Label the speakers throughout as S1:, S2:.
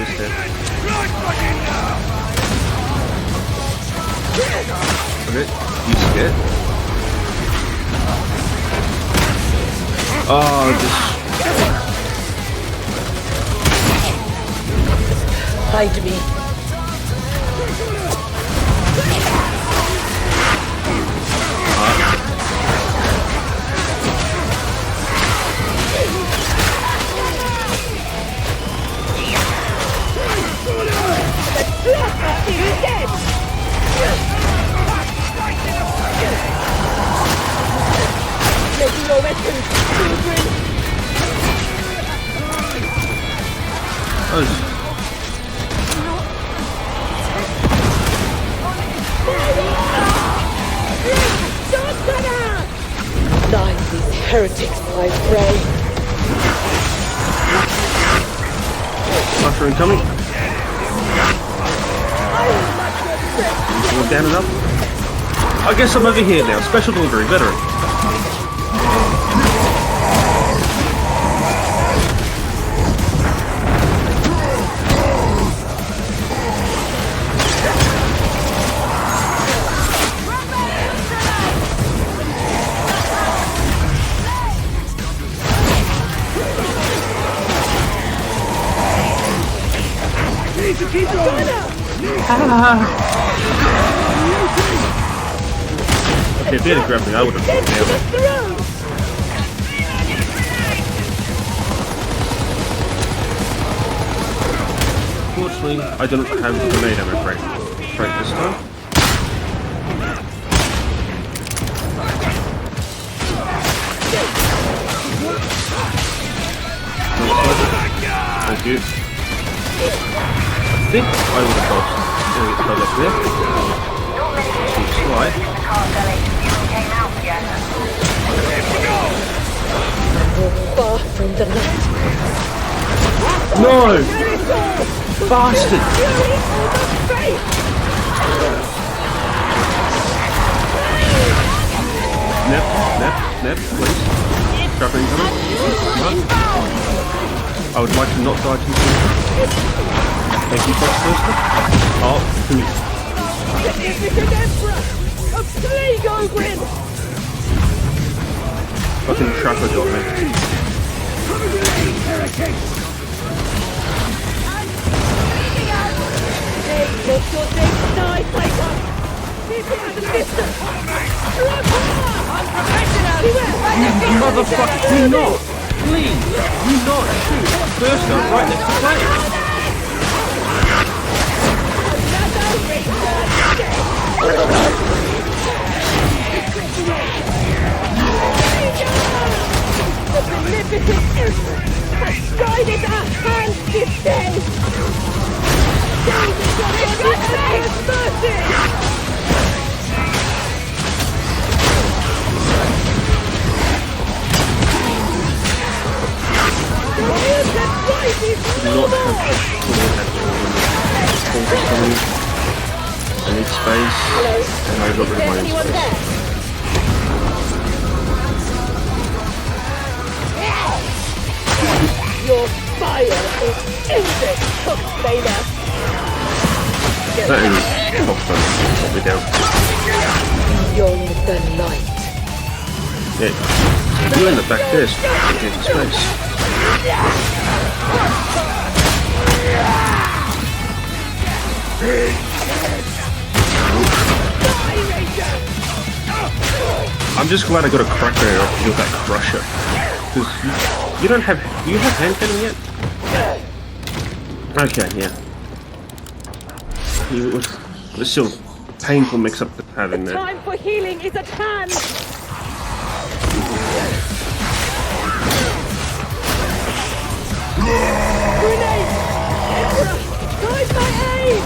S1: this here. Okay, you scared? Oh, just...
S2: Hide me. Making your weapons, children.
S1: Oh,
S2: Die these heretics, I pray.
S1: Usher incoming. We're down and up. I guess I'm over here now. Special delivery, veteran. Okay, if he had grabbed me, I would have nailed it. Unfortunately, I don't have grenade ammo right this time. Thank you. I think I would have dodged. There up there. Sweet slide.
S2: Far from the light.
S1: No! Bastard! Nep, please. Trapper incoming. I would like to not die too soon. Thank you, Fox Firster. Oh, can you...
S2: Magnificent Emperor of Plague Ogrin!
S1: Fucking Trapper got me.
S2: Hey, look your big die, Piper! Keep it at a distance!
S1: Motherfucker, do not! Please, do not shoot Firster right next to Plague!
S2: The beneficent Emperor has guided our hands this day! David got Emperor's mercy!
S1: Do not have coming. I need space, and I got rid of my own space.
S2: Your fire is ended, Cockbainer!
S1: That is Cockbainer, what we do.
S2: Beyond the light.
S1: Yeah, you end up back there, so you get the space. I'm just glad I got a cracker off with that crusher. Because you don't have... Do you have hand cannon yet? Okay, yeah. It was still a painful mix up to have in there.
S2: Time for healing is at hand! Grenade! Emperor! Guide my aid!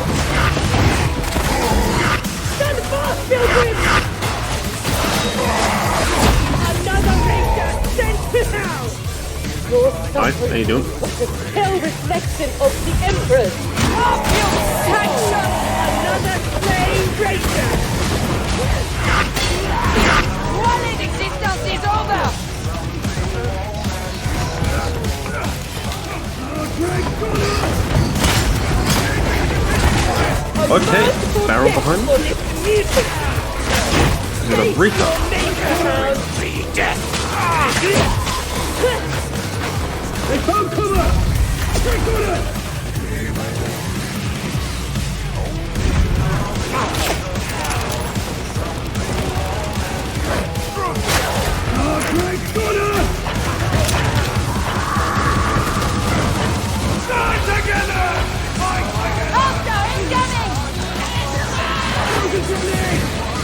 S2: Stand fast, Pilgrim! Another ranger sent to hell! Your
S1: Hi, how you doing?
S2: was the pale reflection of the Emperor's! Off you sanction! Another slain ranger!
S3: Wallet existence is over!
S1: Okay, barrel behind.
S2: For this music.
S1: Is it a Reaper?
S4: They found cover! Take on it! Great Gunner! Stand together!
S3: Hostile incoming!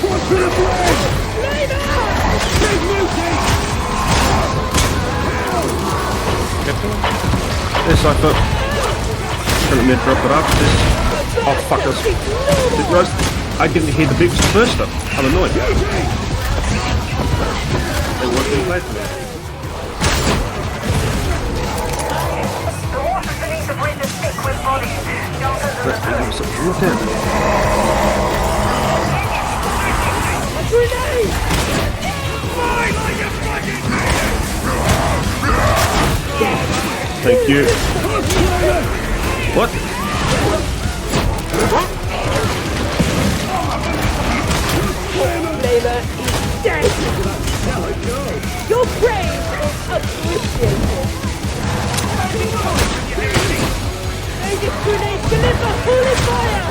S4: Watch for the blade! Big mutate!
S1: This I thought. Let me drop it up. This. Oh fuckers. I didn't hear the beeps first though. I'm annoyed. They weren't being played for me. Look down. Thank you. What?
S2: Layla is dead. Your praise is appreciated. Aegis grenade, deliver holy fire!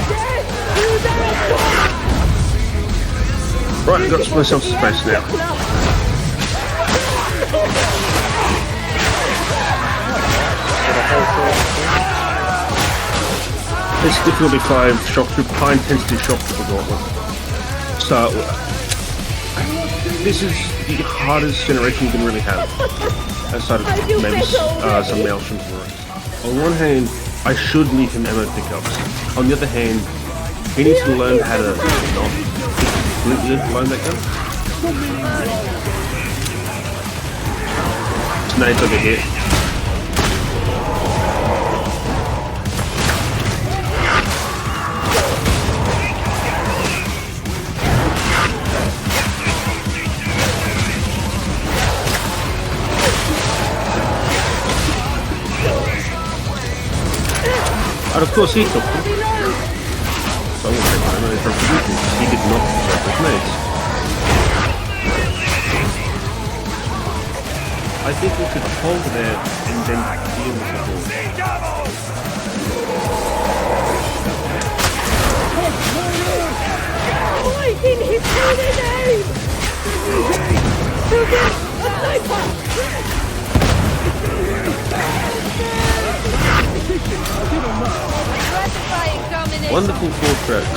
S2: Death to their God!
S1: Right, I've got myself some space now. It's difficulty 5 shock troop, high intensity shock troop. So, this is the hardest generation you can really have. Outside of maybe some Maelstrom Warriors. On one hand, I should leave him ammo pickups. On the other hand, he needs to learn how to not completely learn that gun. Nades over here. And of course he took them. So I'm going to take my money from producing. He did not deserve his nades. I think we could hold there and then deal with the ball.
S2: Fight in his holy name! Children, a sniper!
S3: Classifying domination.
S1: Wonderful fortress.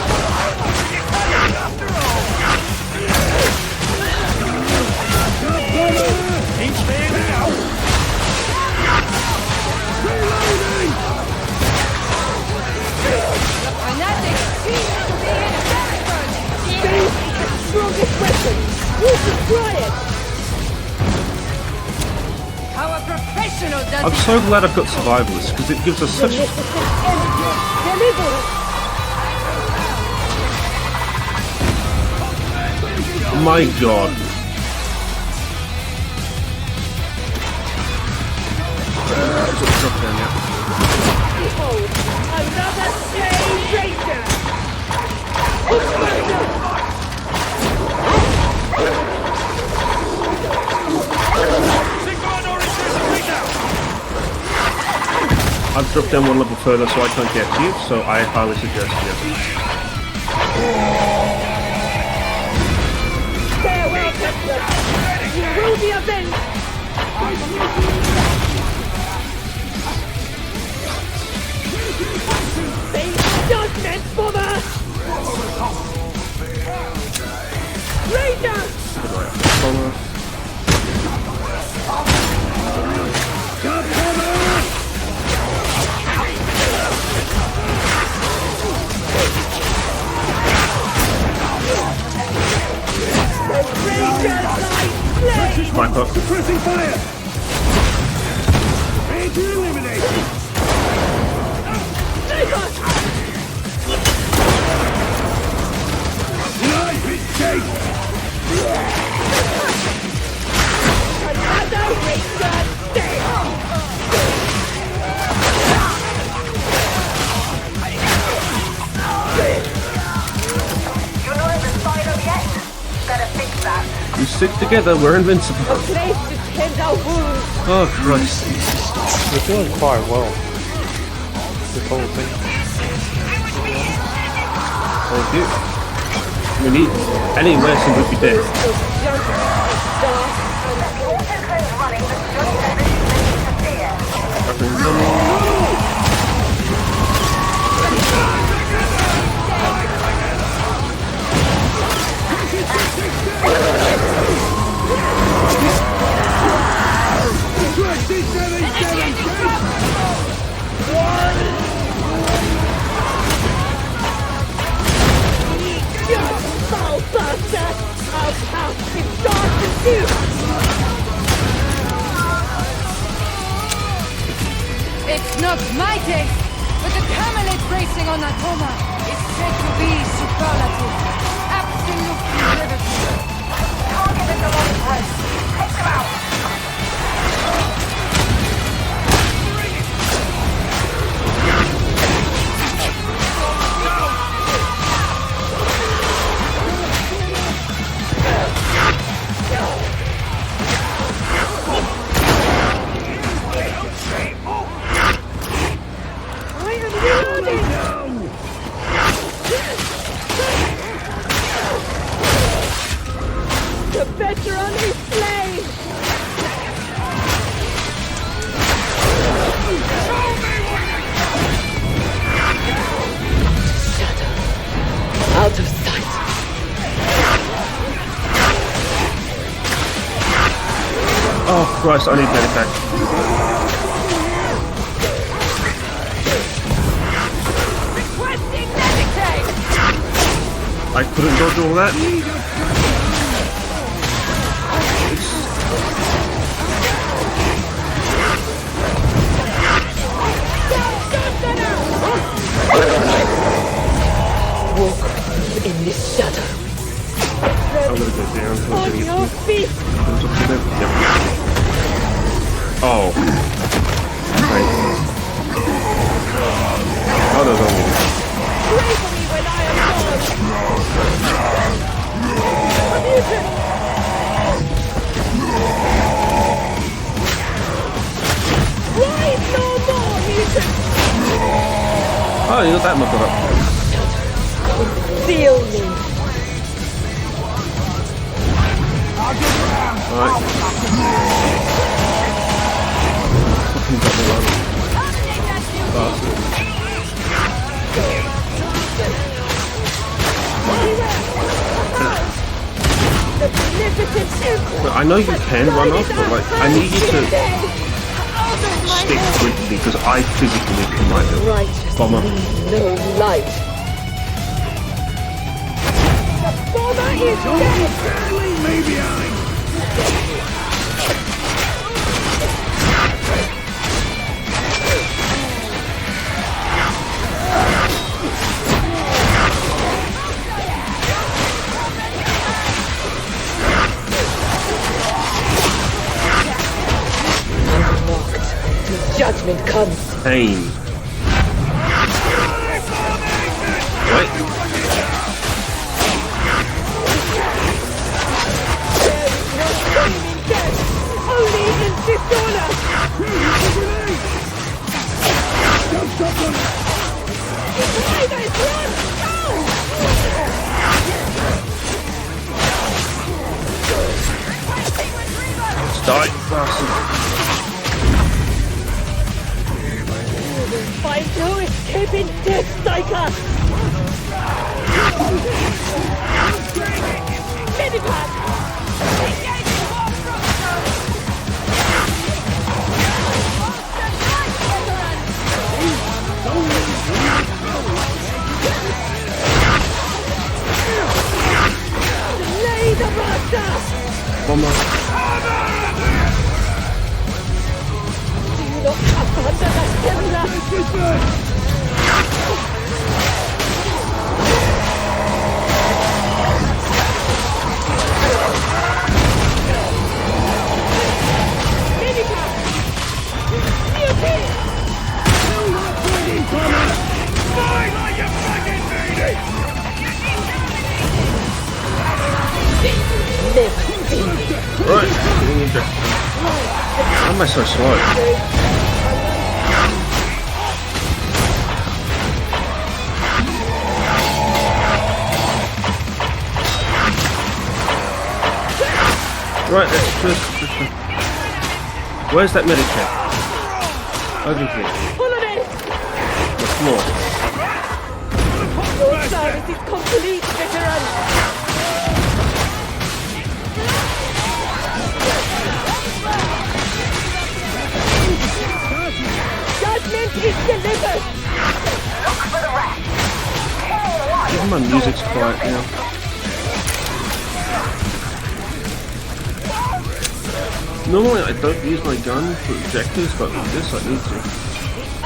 S3: Fanatics seem to be in desperate.
S2: This is the strongest weapon! We'll destroy it!
S3: How a professional does
S1: I'm so glad I've got survivalists because it gives us such.
S2: Magnificent energy! Deliver!
S1: My God. Drop down now.
S2: Behold, another slave ranger!
S1: I've dropped down one level further so I can't get to you, so I highly suggest you.
S2: Farewell, Captain! You will be avenged! Face judgment, bomber! Ranger!
S1: stick together, we're invincible.
S2: A place to tend our wounds.
S1: Oh, Christ.
S5: We're doing quite well. This whole thing.
S1: Thank you. We need any worse and we'd be dead.
S2: Of junk, dark, foul bastard! Our path is dark and deep!
S3: It's not my taste, but the camelid racing on Atoma is said to be superlative. Absolutely riveting. Target is the wrong place. Take them out.
S2: The veteran is slain! Shadow. Out of sight.
S1: Oh, Christ, I need medivac.
S3: Requesting medicaid.
S1: I couldn't dodge all that.
S2: Walk in this shadow.
S1: I'm gonna go down. So
S2: On your feet!
S1: Comes up to them. Yep. Oh. Right. Oh, no, don't need it.
S2: Pray for me when I am gone! Abuser! Rise no more, mutant!
S1: Oh, you got that muffled up.
S2: Conceal me!
S1: Alright. Fucking double run. Bastard.
S2: The beneficent emperor!
S1: But I know you can run off, but like, I need you to stick with me because I physically cannot do it.
S2: Righteous
S1: Bomber.
S2: leaves no light. The bomber is dead!
S4: Leave me behind!
S2: Unlocked till judgment comes.
S1: Pain. Wait.
S2: There is no shame in death, only in dishonor. Riders, run!
S1: Die, bastard.
S2: Find no escape in death, Striker! Medipack! Slay the master!
S1: Bomber.
S2: Do you not abandon the Templar? Medipack! Mutiny!
S4: Fight like you fucking need it!
S2: Live!
S1: Right, getting into. Why am I so slow? Right, let's just. Where's that medikit? Over here.
S2: Follow me!
S1: What's more?
S2: Your service is complete, veteran! Judgment is delivered!
S1: Even my music's quiet now. Normally I don't use my gun for objectives, but with this I need to.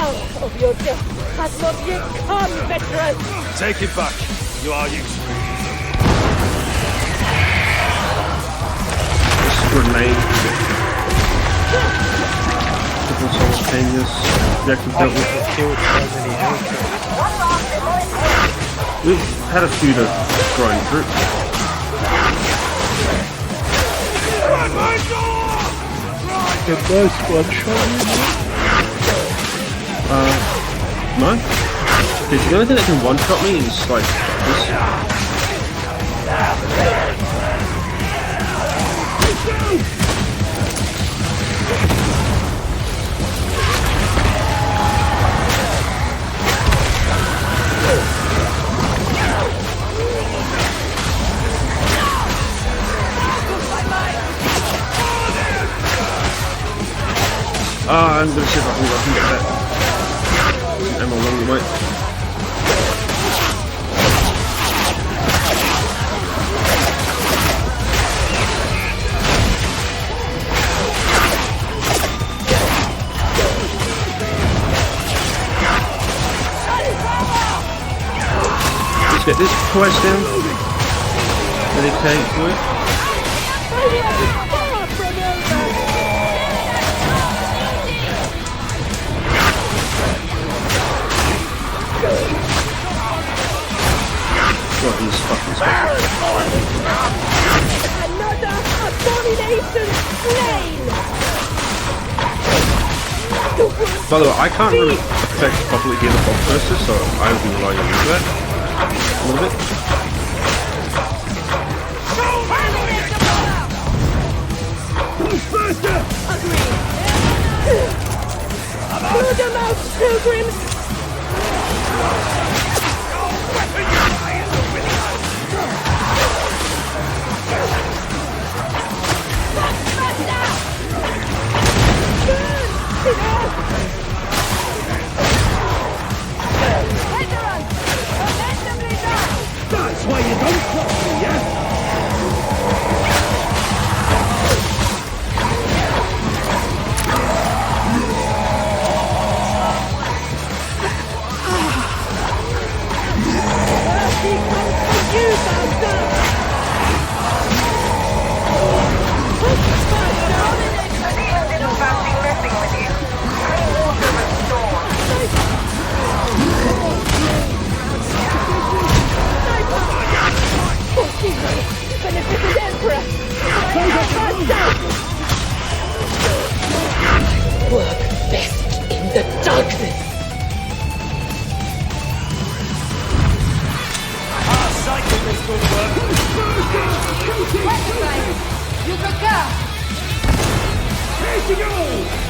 S2: Out of your death has not yet come, veteran!
S6: Take it back. You are useful.
S1: This grenade. Triple simultaneous. Objective double.
S5: Killed so many enemies.
S1: We've had a few to grind through.
S5: Get those one shot.
S1: No? Because the only thing that can one-shot me is like this. I'm gonna see if I can get that ammo along the way. Let's get this quest down. Medicate for it. God, these fucking special.
S2: Another abomination slain!
S1: By the way, I can't really effect properly hear the bomb bursters, so I will be relying on that a little bit.
S2: Through the mouth, pilgrims!
S4: That's why you don't stop me, yeah?
S2: Beneficent Emperor! Work best in the darkness!
S6: Our cycle is good work.
S3: You go.
S4: Here to go!